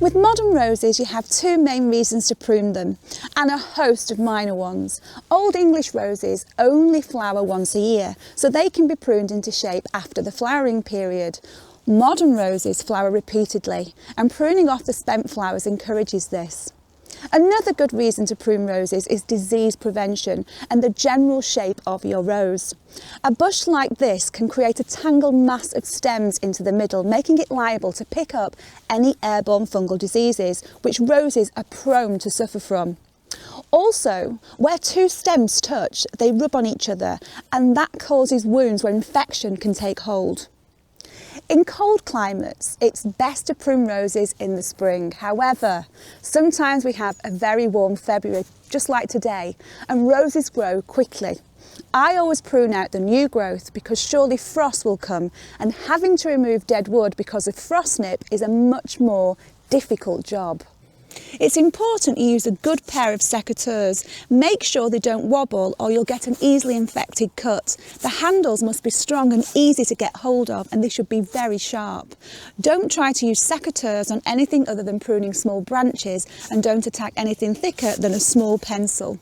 With modern roses, you have two main reasons to prune them, and a host of minor ones. Old English roses only flower once a year, so they can be pruned into shape after the flowering period. Modern roses flower repeatedly, and pruning off the spent flowers encourages this. Another good reason to prune roses is disease prevention and the general shape of your rose. A bush like this can create a tangled mass of stems into the middle, making it liable to pick up any airborne fungal diseases, which roses are prone to suffer from. Also, where two stems touch, they rub on each other, and that causes wounds where infection can take hold. In cold climates, it's best to prune roses in the spring. However, sometimes we have a very warm February, just like today, and roses grow quickly. I always prune out the new growth because surely frost will come, and having to remove dead wood because of frost nip is a much more difficult job. It's important you use a good pair of secateurs. Make sure they don't wobble or you'll get an easily infected cut. The handles must be strong and easy to get hold of, and they should be very sharp. Don't try to use secateurs on anything other than pruning small branches, and don't attack anything thicker than a small pencil.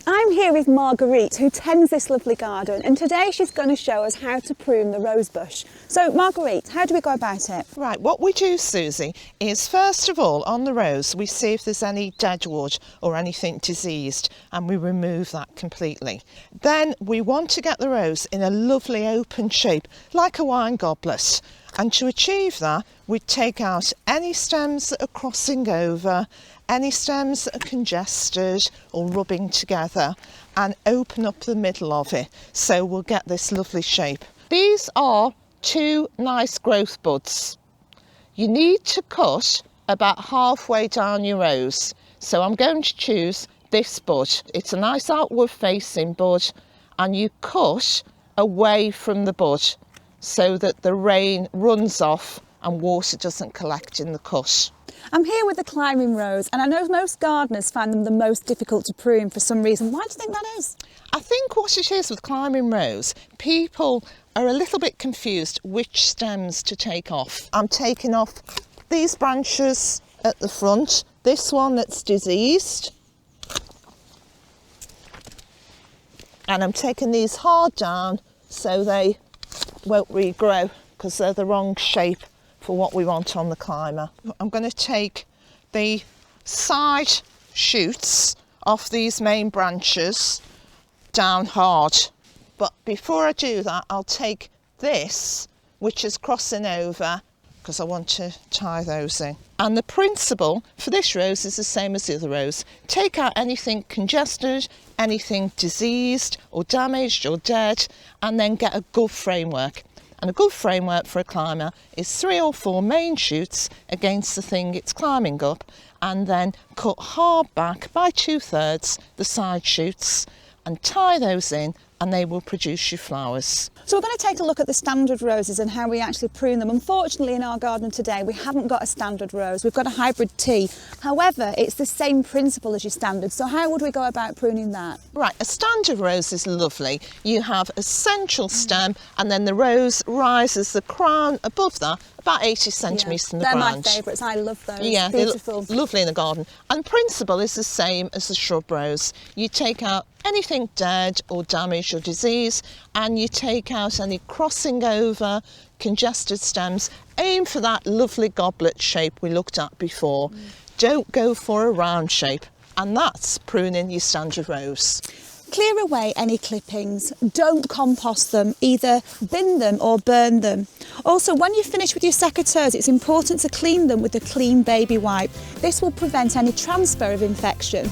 I'm here with Marguerite, who tends this lovely garden, and today she's going to show us how to prune the rose bush. So Marguerite, how do we go about it? Right, what we do, Susie, is first of all on the rose we see if there's any dead wood or anything diseased, and we remove that completely. Then we want to get the rose in a lovely open shape like a wine goblet, and to achieve that we take out any stems that are crossing over, any stems that are congested or rubbing together, and open up the middle of it, so we'll get this lovely shape. These are two nice growth buds. You need to cut about halfway down your rose, so I'm going to choose this bud. It's a nice outward facing bud, and you cut away from the bud so that the rain runs off and water doesn't collect in the cut. I'm here with the climbing rose, and I know most gardeners find them the most difficult to prune for some reason. Why do you think that is? I think what it is with climbing rose, people are a little bit confused which stems to take off. I'm taking off these branches at the front, this one that's diseased, and I'm taking these hard down so they won't regrow because they're the wrong shape for what we want on the climber. I'm going to take the side shoots off these main branches down hard, but before I do that I'll take this which is crossing over because I want to tie those in. And the principle for this rose is the same as the other rose. Take out anything congested, anything diseased or damaged or dead, and then get a good framework. And a good framework for a climber is 3 or 4 main shoots against the thing it's climbing up, and then cut hard back by 2/3 the side shoots and tie those in, and they will produce you flowers. So we're going to take a look at the standard roses and how we actually prune them. Unfortunately, in our garden today, we haven't got a standard rose. We've got a hybrid tea. However, it's the same principle as your standard. So how would we go about pruning that? Right, a standard rose is lovely. You have a central stem, and then the rose rises, the crown above that, about 80 centimetres from the ground. They're my favourites. I love those. Yeah, beautiful. They look lovely in the garden. And the principle is the same as the shrub rose. You take out anything dead or damaged or disease, and you take out any crossing over, congested stems. Aim for that lovely goblet shape we looked at before. Don't go for a round shape, and that's pruning your standard rose. Clear away any clippings. Don't compost them, either bin them or burn them. Also, when you finish with your secateurs, it's important to clean them with a clean baby wipe. This will prevent any transfer of infection.